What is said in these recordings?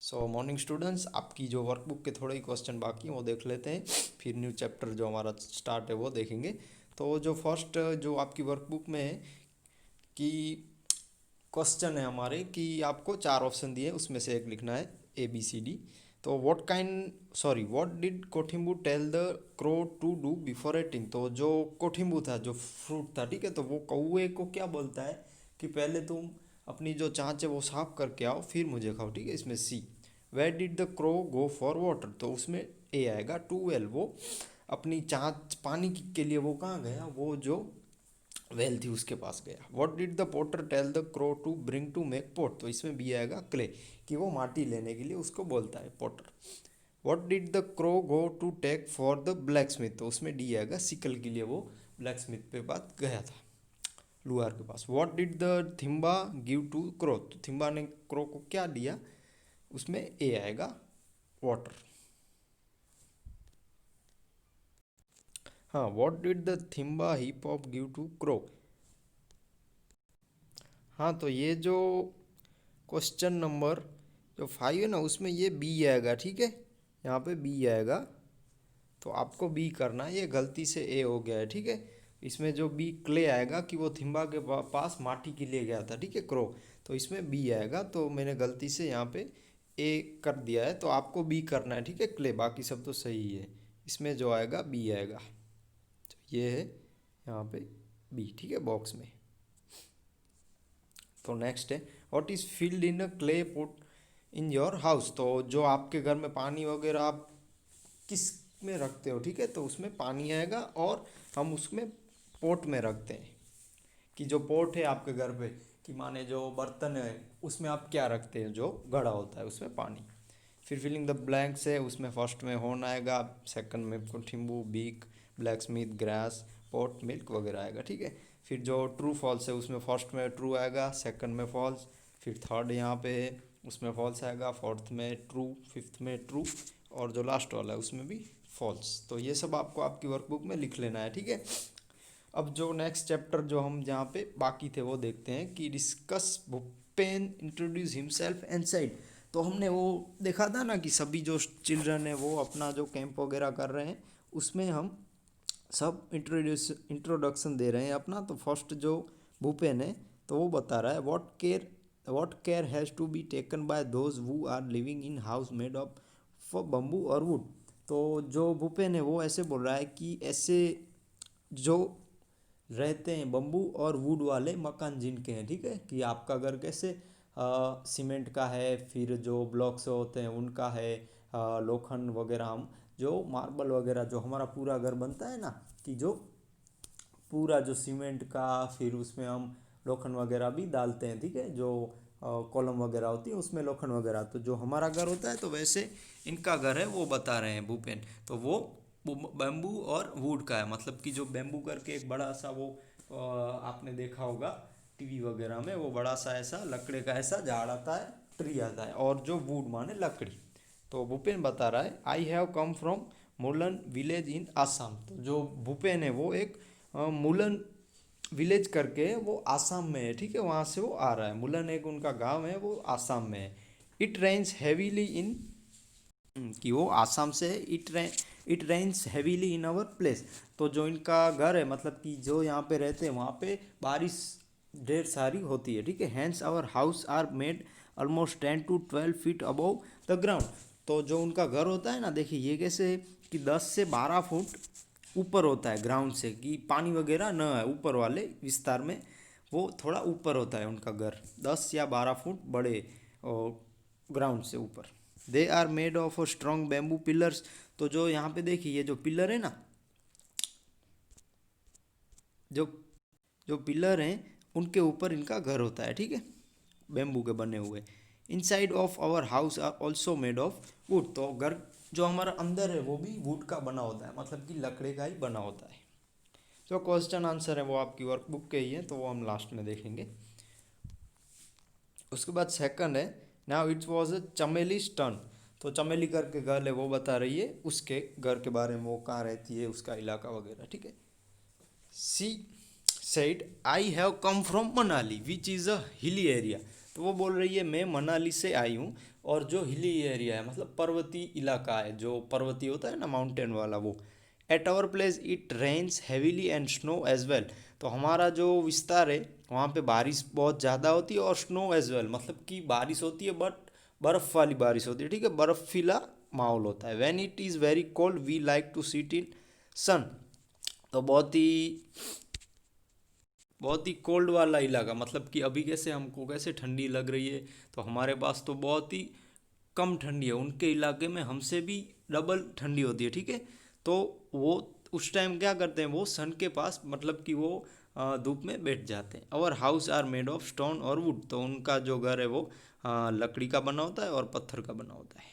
सो morning students, आपकी जो workbook के थोड़े ही क्वेश्चन बाकी हैं वो देख लेते हैं। फिर न्यू चैप्टर जो हमारा स्टार्ट है वो देखेंगे। तो जो फर्स्ट जो आपकी वर्कबुक में है कि क्वेश्चन है हमारे कि आपको चार ऑप्शन दिए, उसमें से एक लिखना है ABCD। तो what did Kothimbu tell the crow to do before eating. तो जो कोठिम्बू था, जो फ्रूट था, ठीक है, तो वो कौवे को क्या बोलता है कि पहले तुम अपनी जो चांच है वो साफ करके आओ फिर मुझे खाओ, ठीक है। इसमें C, where did the crow go for water, तो उसमें A आएगा, टू वेल, वो अपनी चांच पानी के लिए वो कहाँ गया, वो जो वेल थी उसके पास गया। What did the potter tell the crow to bring to make pot, तो इसमें बी आएगा, क्ले, कि वो माटी लेने के लिए उसको बोलता है potter. What did the crow go to take for the blacksmith, तो उसमें डी आएगा, सिकल के लिए वो ब्लैक स्मिथ पे बात गया था, लुहार के पास। What did the Thimba give to crow, तो थिम्बा ने क्रो को क्या दिया, उसमें ए आएगा, वाटर। हाँ, what did the Thimba hip hop give to crow. हाँ, तो ये जो क्वेश्चन नंबर जो 5 है ना, उसमें ये बी आएगा, ठीक है, यहाँ पे बी आएगा। तो आपको बी करना है, ये गलती से ए हो गया है, ठीक है। इसमें जो बी क्ले आएगा कि वो थिम्बा के पास माटी के लिए गया था, ठीक है, क्रो। तो इसमें बी आएगा, तो मैंने गलती से यहाँ पे ए कर दिया है, तो आपको बी करना है, ठीक है, क्ले। बाकी सब तो सही है, इसमें जो आएगा बी आएगा। तो ये है यहाँ पे बी, ठीक है, बॉक्स में। तो नेक्स्ट है, what is filled in a clay pot in your house, तो जो आपके घर में पानी वगैरह आप किस में रखते हो, ठीक है, तो उसमें पानी आएगा और हम उसमें पोट में रखते हैं। कि जो पोट है आपके घर पे, कि माने जो बर्तन है उसमें आप क्या रखते हैं, जो घड़ा होता है उसमें पानी। फिर फिलिंग द ब्लैंक्स है, उसमें फर्स्ट में होन आएगा, सेकंड में Kothimbu, beak, blacksmith, grass, pot, milk वगैरह आएगा, ठीक है। फिर जो ट्रू फॉल्स है उसमें फर्स्ट में ट्रू आएगा, सेकंड में फॉल्स, फिर थर्ड यहाँ पे है उसमें फॉल्स आएगा, फोर्थ में ट्रू, फिफ्थ में ट्रू, और जो लास्ट वाला है उसमें भी फॉल्स। तो ये सब आपको आपकी वर्कबुक में लिख लेना है, ठीक है। अब जो नेक्स्ट चैप्टर जो हम जहाँ पे बाकी थे वो देखते हैं कि discuss Bhupen introduce himself and side. तो हमने वो देखा था ना कि सभी जो चिल्ड्रन है वो अपना जो कैंप वगैरह कर रहे हैं, उसमें हम सब इंट्रोडक्शन दे रहे हैं अपना। तो फर्स्ट जो भूपेन है तो वो बता रहा है, what care has to be taken by those who are living in house made of bamboo और वुड। तो जो भूपेन है वो ऐसे बोल रहा है कि ऐसे जो रहते हैं बम्बू और वुड वाले मकान जिनके हैं, ठीक है, कि आपका घर कैसे सीमेंट का है, फिर जो ब्लॉक्स होते हैं उनका है, लोखंड वगैरह, हम जो मार्बल वगैरह जो हमारा पूरा घर बनता है ना, कि जो पूरा जो सीमेंट का, फिर उसमें हम लोखंड वगैरह भी डालते हैं, ठीक है, जो कॉलम वगैरह होती है उसमें लोखंड वगैरह, तो जो हमारा घर होता है तो वैसे इनका घर है वो बता रहे हैं भूपेन। तो वो बैम्बू और वुड का है, मतलब कि जो बैम्बू करके एक बड़ा सा वो आपने देखा होगा टीवी वगैरह में, वो बड़ा सा ऐसा लकड़े का ऐसा झाड़ आता है, ट्री आता है, और जो वुड माने लकड़ी। तो भूपेन बता रहा है, I have come from Mulan village in Assam. तो जो भूपेन है वो एक मुलन विलेज करके है, वो आसाम में है, ठीक है, वहाँ से वो आ रहा है। मुलन एक उनका गांव है, वो आसाम में है। इट रेन्स हैवीली इन, कि वो आसाम से है, it rains heavily in our place. तो जो इनका घर है, मतलब कि जो यहाँ पे रहते हैं वहाँ पे बारिश ढेर सारी होती है, ठीक है। Hence our house are made almost 10 to 12 feet above the ground. तो जो उनका घर होता है ना, देखिए ये कैसे है कि 10 से 12 फुट ऊपर होता है ग्राउंड से, कि पानी वगैरह न है ऊपर वाले विस्तार में, वो थोड़ा ऊपर होता है उनका घर, 10 या 12 फुट बड़े ग्राउंड से ऊपर। They are made of strong bamboo pillars. तो जो यहाँ पे देखिए ये जो पिलर है ना, जो जो पिलर हैं उनके ऊपर इनका घर होता है, ठीक है, बेम्बू के बने हुए। Inside of our house are also made of wood. तो घर जो हमारा अंदर है वो भी वुड का बना होता है, मतलब कि लकड़े का ही बना होता है। जो क्वेश्चन आंसर है वो आपकी वर्कबुक के ही है, तो वो हम लास्ट में देखेंगे। उसके बाद सेकंड है, now it was a Chameli's turn. तो चमेली करके गर्ल है वो बता रही है उसके घर के बारे में, वो कहाँ रहती है, उसका इलाका वगैरह, ठीक है। She said, I have come from Manali which is a hilly area. तो वो बोल रही है मैं मनाली से आई हूँ और जो हिली एरिया है मतलब पर्वतीय इलाका है, जो पर्वतीय होता है ना माउंटेन वाला, वो at our place it rains heavily and snow as well. तो हमारा जो विस्तार है वहाँ पे बारिश बहुत ज़्यादा होती है और स्नो एज वेल, मतलब कि बारिश होती है बट बर्फ़ वाली बारिश होती है, ठीक है, बर्फीला माहौल होता है। When it is very cold we like to sit in sun. तो बहुत ही कोल्ड वाला इलाका, मतलब कि अभी कैसे हमको कैसे ठंडी लग रही है, तो हमारे पास तो बहुत ही कम ठंडी है, उनके इलाके में हमसे भी डबल ठंडी होती है, ठीक है। तो वो उस टाइम क्या करते हैं, वो सन के पास मतलब कि वो धूप में बैठ जाते हैं। और house are made of stone और वुड, तो उनका जो घर है वो लकड़ी का बना होता है और पत्थर का बना होता है।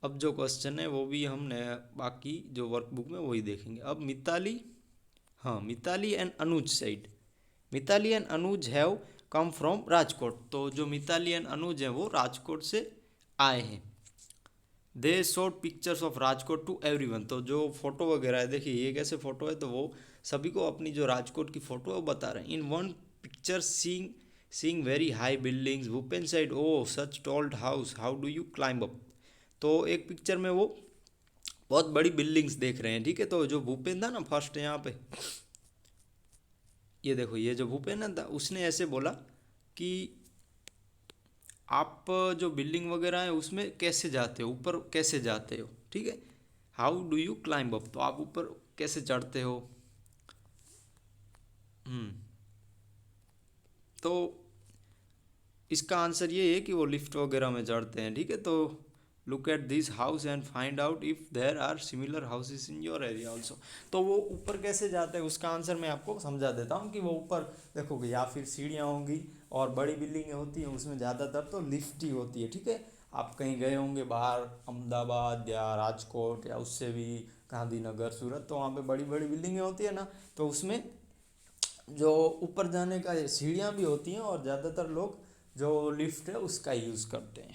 अब जो क्वेश्चन है वो भी हमने बाकी जो वर्कबुक में वही देखेंगे। अब मिताली, हाँ, Mitali and Anuj side, Mitali and Anuj have come from Rajkot. तो जो मिताली एंड अनुज हैं वो राजकोट से आए हैं। They showed pictures of Rajkot to everyone. तो जो फोटो वगैरह है, देखिए ये कैसे फोटो है, तो वो सभी को अपनी जो राजकोट की फोटो है वो बता रहे हैं। In one picture seeing very high buildings, Bhupen side oh such told house how do you climb up. तो एक पिक्चर में वो बहुत बड़ी बिल्डिंग्स देख रहे हैं, ठीक है। तो जो भूपेन था ना फर्स्ट यहाँ पे, ये देखो, ये जो भूपेन था उसने ऐसे बोला कि आप जो बिल्डिंग वगैरह है उसमें कैसे जाते हो, ऊपर कैसे जाते हो, ठीक है। How do you climb up, तो आप ऊपर कैसे चढ़ते हो। हम्म तो इसका आंसर ये है कि वो लिफ्ट वगैरह में चढ़ते हैं, ठीक है। तो look at this house and find out if there are similar houses in your area also. तो वो ऊपर कैसे जाते हैं उसका आंसर मैं आपको समझा देता हूँ कि वो ऊपर देखोगे या फिर सीढ़ियाँ होंगी, और बड़ी बिल्डिंगें होती हैं उसमें ज़्यादातर तो लिफ्ट ही होती है, ठीक है। आप कहीं गए होंगे बाहर अहमदाबाद या राजकोट या उससे भी गांधीनगर सूरत, तो वहाँ पे बड़ी बड़ी बिल्डिंगें होती है ना, तो उसमें जो ऊपर जाने का सीढ़ियाँ भी होती हैं और ज़्यादातर लोग जो लिफ्ट है उसका यूज़ करते हैं।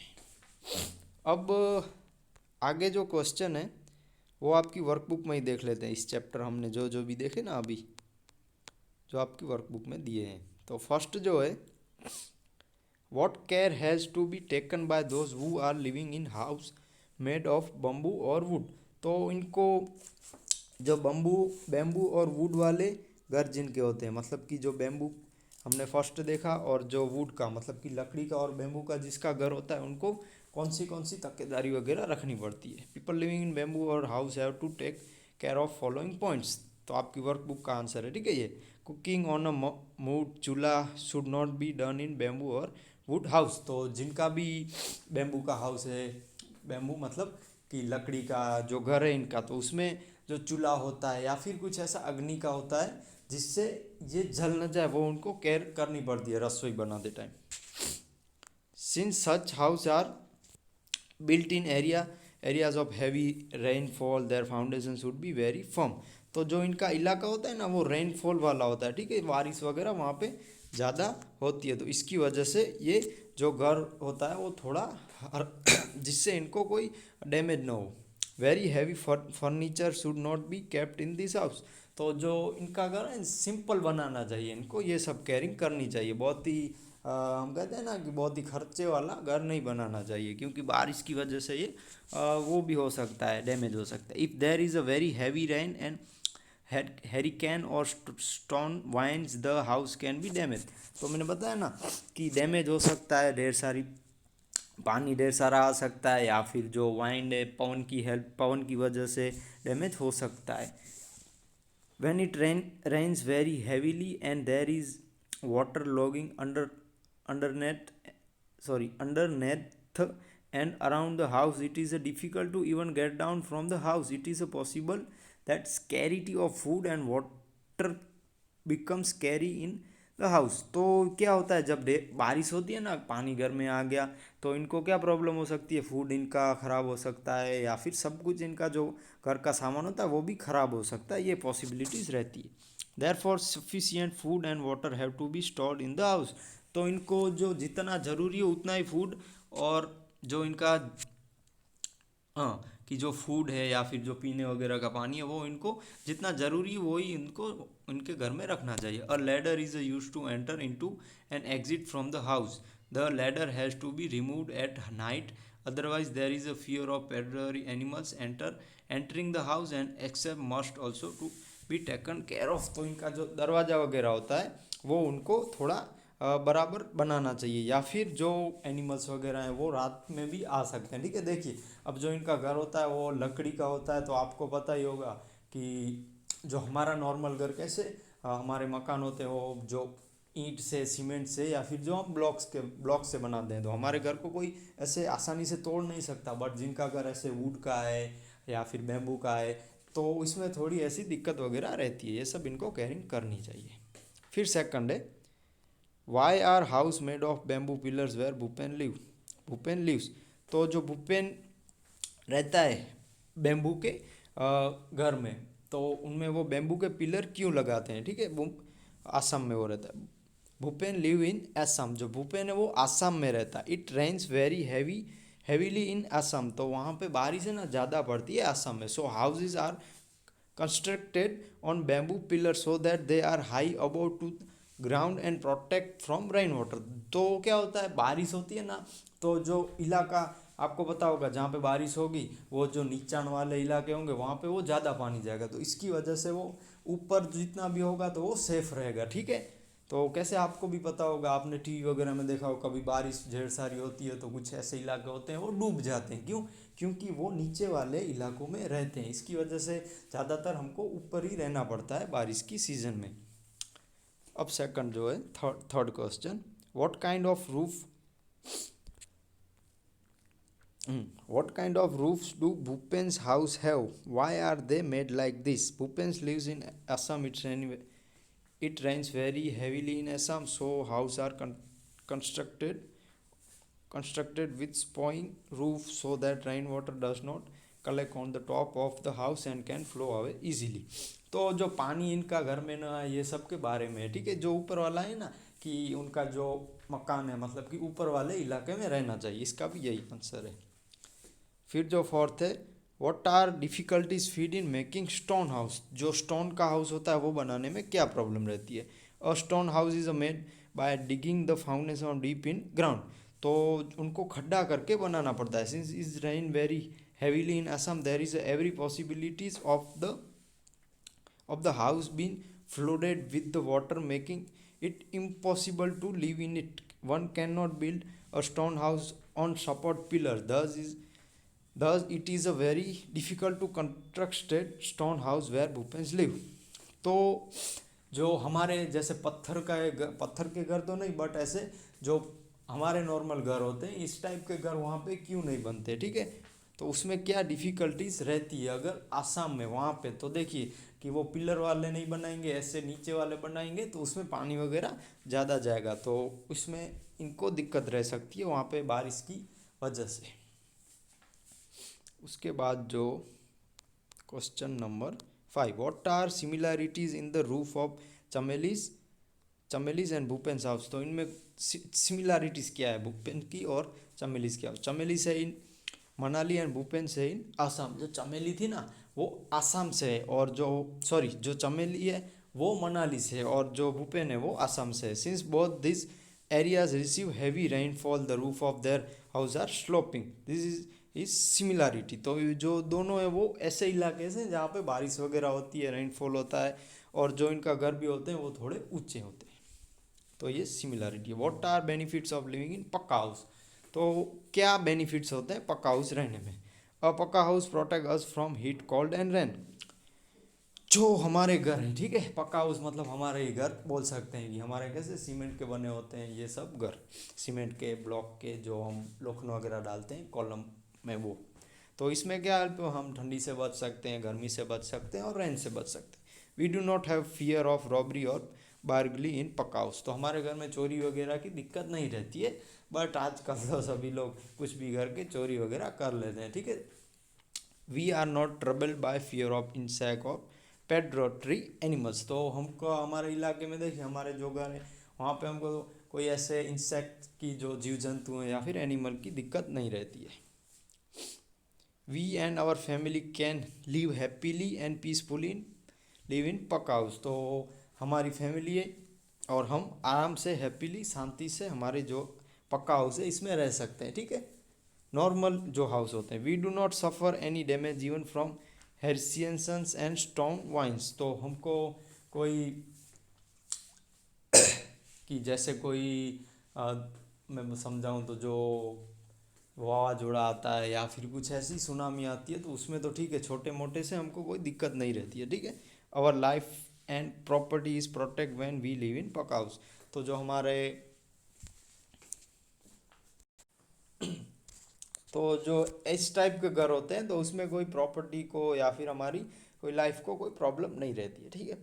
अब आगे जो क्वेश्चन है वो आपकी वर्कबुक में ही देख लेते हैं। इस चैप्टर हमने जो जो भी देखे ना अभी, जो आपकी वर्कबुक में दिए हैं। तो फर्स्ट जो है, what care has to be taken by those who are living in house made of bamboo और वुड। तो इनको जो बेम्बू और वुड वाले घर जिनके होते हैं, मतलब कि जो बेम्बू हमने फर्स्ट देखा और जो वुड का मतलब कि लकड़ी का और बेम्बू का जिसका घर होता है, उनको कौन सी तकेदारी वगैरह रखनी पड़ती है। पीपल लिविंग इन बेम्बू और house have to take care of following points. तो आपकी वर्कबुक का आंसर है, ठीक है। ये cooking on a mud chulha should not be done in bamboo और वुड हाउस। तो जिनका भी बेम्बू का हाउस है, बेम्बू मतलब कि लकड़ी का जो घर है इनका, तो उसमें जो चूल्हा होता है या फिर कुछ ऐसा अग्नि का होता है जिससे ये जल न जाए, वो उनको केयर करनी पड़ती है रसोई बनाते time. Since such house are built in areas of heavy rainfall their foundation should be very firm. तो जो इनका इलाका होता है ना वो रेनफॉल वाला होता है, ठीक है, बारिश वगैरह वहाँ पे ज़्यादा होती है, तो इसकी वजह से ये जो घर होता है वो थोड़ा जिससे इनको कोई डैमेज ना हो। Very heavy furniture should not be kept in this house. तो जो इनका घर है सिंपल बनाना चाहिए, इनको ये सब केयरिंग करनी चाहिए। बहुत ही हम कहते हैं ना कि बहुत ही खर्चे वाला घर नहीं बनाना चाहिए, क्योंकि बारिश की वजह से ये वो भी हो सकता है, डैमेज हो सकता है। If there is a very heavy rain and hurricane और stone winds the house can be damage. तो मैंने बताया ना कि डैमेज हो सकता है, ढेर सारी पानी ढेर सारा आ सकता है, या फिर जो वाइंड है पवन की वजह से डैमेज हो सकता है। When it rains very heavily and there is water logging underneath underneath and around the house, it is difficult to even get down from the house. It is possible that scarcity of food and water becomes scary in the house. तो क्या होता है जब बारिश होती है ना, पानी घर में आ गया, तो इनको क्या प्रॉब्लम हो सकती है, फूड इनका ख़राब हो सकता है, या फिर सब कुछ इनका जो घर का सामान होता है वो भी ख़राब हो सकता है, ये पॉसिबिलिटीज़ रहती है। Therefore sufficient food and water have to be stored in the house. तो इनको जो जितना ज़रूरी हो उतना ही फूड और जो इनका हाँ, कि जो फूड है या फिर जो पीने वगैरह का पानी है वो इनको जितना ज़रूरी है वही इनको उनके घर में रखना चाहिए। A ladder is use to enter into and exit from the house. The ladder has to be removed at night, otherwise there is a fear of predatory animals entering the house and except must also to be taken care of. तो इनका जो दरवाज़ा वगैरह होता है वो उनको थोड़ा बराबर बनाना चाहिए, या फिर जो एनिमल्स वगैरह हैं वो रात में भी आ सकते हैं। ठीक है, देखिए अब जो इनका घर होता है वो लकड़ी का होता है, तो आपको पता ही होगा कि जो हमारा नॉर्मल घर कैसे हमारे मकान होते हैं वो जो ईंट से, सीमेंट से, या फिर जो हम ब्लॉक से बनाते हैं, तो हमारे घर को कोई ऐसे आसानी से तोड़ नहीं सकता। बट जिनका घर ऐसे वुड का है या फिर बैम्बू का है तो इसमें थोड़ी ऐसी दिक्कत वगैरह रहती है, ये सब इनको केयरिंग करनी चाहिए। फिर सेकंड है, why are house made of bamboo pillars where Bhupen lives. तो जो भूपेन रहता है बैम्बू के घर में, तो उनमें वो बैम्बू के पिलर क्यों लगाते हैं? ठीक है, वो आसाम में वो रहता है। भूपेन लिव इन असम, जो भूपेन है वो आसाम में रहता है। इट रेन्स वेरी हैवीली इन असम, तो वहाँ पे बारिश है ना ज़्यादा पड़ती है असम में। So houses are constructed on bamboo pillars so that they are high above to ground and protect from rain water। तो क्या होता है, बारिश होती है ना, तो जो इलाका आपको पता होगा जहाँ पे बारिश होगी वो जो नीचाण वाले इलाके होंगे वहाँ पे वो ज़्यादा पानी जाएगा, तो इसकी वजह से वो ऊपर जितना भी होगा तो वो सेफ रहेगा। ठीक है, तो कैसे आपको भी पता होगा, आपने टीवी वगैरह में देखा हो, कभी बारिश ढेर सारी होती है तो कुछ ऐसे इलाके होते हैं वो डूब जाते हैं। क्यों? क्योंकि वो नीचे वाले इलाकों में रहते हैं, इसकी वजह से ज़्यादातर हमको ऊपर ही रहना पड़ता है बारिश की सीज़न में। अब सेकंड जो है, third question, what kind of roof what kind of roofs do Bhupen's house have? Why are they made like this? Bhupen's lives in Assam. It rains very heavily in Assam, so houses are constructed with spowing roof so that rainwater does not collect on the top of the house and can flow away easily। तो जो पानी इनका घर में ना, ये सब के बारे में है। ठीक है, जो ऊपर वाला है ना कि उनका जो मकान है मतलब कि ऊपर वाले इलाके में रहना चाहिए, इसका भी यही आंसर है। फिर जो फोर्थ है, what are difficulties feed in making stone house. जो स्टोन का हाउस होता है वो बनाने में क्या प्रॉब्लम रहती है? A stone house is a made by digging the foundation deep in ground. तो उनको खड्डा करके बनाना पड़ता है। Since is rain very heavily in Assam, there is every possibilities of the house being flooded with the water, making it impossible to live in it. One cannot build a stone house on support pillars. Thus it is a very difficult to construct a stone house where Bhupens live। तो जो हमारे जैसे पत्थर के घर तो नहीं, but ऐसे जो हमारे नॉर्मल घर होते हैं इस टाइप के घर वहाँ पे क्यों नहीं बनते? ठीक है, तो उसमें क्या डिफ़िकल्टीज रहती है अगर आसाम में वहाँ पे? तो देखिए कि वो पिलर वाले नहीं बनाएंगे, ऐसे नीचे वाले बनाएंगे तो उसमें पानी वगैरह ज़्यादा जाएगा, तो उसमें इनको दिक्कत रह सकती है वहाँ पे बारिश की वजह से। उसके बाद जो question number 5, what are similarities in the roof of Chameli's and Bhupen's house. तो इनमें सिमिलैरिटीज़ क्या है भूपेन की और चमेलीज क्या? चमेली से इन मनाली एंड भूपेन से इन आसाम। जो चमेली थी ना वो आसाम से है, और जो चमेली है वो मनाली से है, और जो भूपेन है वो आसाम से है। Since both this areas receive heavy rainfall the roof of their house are sloping, this is similarity. तो ये जो दोनों है वो ऐसे इलाके से जहाँ पे बारिश वगैरह होती है, रेनफॉल होता है, और जो इनका घर भी होते हैं वो थोड़े ऊंचे होते हैं, तो ये सिमिलैरिटी है। What are benefits of living in pucca house. तो क्या बेनिफिट्स होते हैं पक्का हाउस रहने में? अ पक्का house protect us from heat, cold and rain. जो हमारे घर हैं, ठीक है, पक्का हाउस मतलब हमारे ही घर बोल सकते हैं कि हमारे कैसे सीमेंट के बने होते हैं ये सब घर, सीमेंट के ब्लॉक के जो हम लोखंड वगैरह डालते हैं कॉलम में वो। तो इसमें क्या है, तो हम ठंडी से बच सकते हैं, गर्मी से बच सकते हैं और रेन से बच सकते हैं। We do not have fear of robbery और बार्गली इन पक्का हाउस। तो हमारे घर में चोरी वगैरह की दिक्कत नहीं रहती है, बट आजकल तो सभी लोग कुछ भी करके चोरी वगैरह कर लेते हैं। ठीक है, we are not troubled by fear of insect और पेडरोटरी एनिमल्स। तो हमको हमारे इलाके में देखिए हमारे जो घर है वहाँ पे हमको कोई ऐसे इंसेक्ट की जो जीव जंतु हैं या फिर एनिमल की दिक्कत नहीं रहती है। We and our family can live happily and peacefully live in pucca house. तो हमारी फैमिली है और हम आराम से हैप्पीली शांति से हमारे जो पक्का हाउस है इसमें रह सकते हैं, ठीक है। नॉर्मल जो हाउस होते हैं, we do not suffer any damage even from hurricanes and storm winds. तो हमको कोई कि जैसे कोई मैं समझाऊँ तो जो वावाझोड़ा आता है या फिर कुछ ऐसी सुनामी आती है तो उसमें तो ठीक है, छोटे मोटे से हमको कोई दिक्कत नहीं रहती है, ठीक है। Our life and property is protect when we live in pucca house. तो जो हमारे तो जो इस टाइप के घर होते हैं तो उसमें कोई प्रॉपर्टी को या फिर हमारी कोई लाइफ को कोई प्रॉब्लम नहीं रहती है, ठीक है।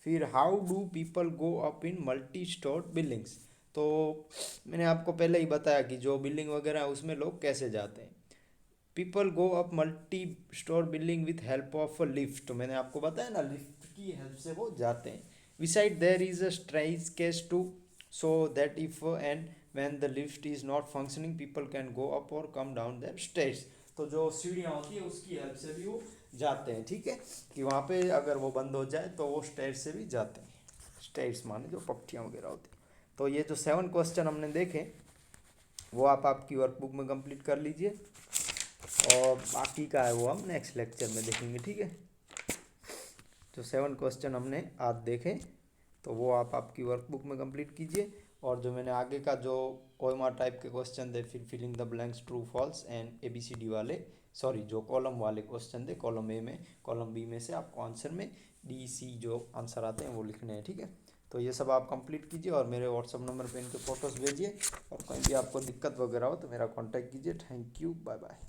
फिर how do people go up in multi store buildings. तो मैंने आपको पहले ही बताया कि जो बिल्डिंग वगैरह है उसमें लोग कैसे जाते हैं। People go up multi store building with help of a lift. तो मैंने आपको बताया ना, लिफ्ट की हेल्प से वो जाते हैं। Beside there is a staircase to so that if and when the lift is not functioning people can go up और कम डाउन देयर स्टेयर्स। तो जो सीढ़ियाँ होती है उसकी हेल्प से भी वो जाते हैं, ठीक है। कि वहाँ पे अगर वो बंद हो जाए तो वो स्टेयर्स से भी जाते हैं। स्टेयर्स माने जो पट्टियाँ वगैरह होती हैं। तो ये जो 7 क्वेश्चन हमने देखे वो आप आपकी वर्कबुक में कंप्लीट कर लीजिए और बाकी का है वो हम नेक्स्ट लेक्चर में देखेंगे, ठीक है। जो 7 क्वेश्चन हमने आज देखे तो वो आप आपकी वर्कबुक में कंप्लीट कीजिए। और जो मैंने आगे का जो ओएमआर टाइप के क्वेश्चन थे, फिर filling the blanks true false and A B C D वाले, सॉरी जो कॉलम वाले क्वेश्चन थे, कॉलम ए में कॉलम बी में से आपको आंसर में डी सी जो आंसर आते हैं वो लिखने हैं, ठीक है। तो ये सब आप कंप्लीट कीजिए और मेरे व्हाट्सअप नंबर पे इनके फ़ोटोज़ भेजिए और कहीं भी आपको दिक्कत वगैरह हो तो मेरा कॉन्टैक्ट कीजिए। Thank you, bye bye.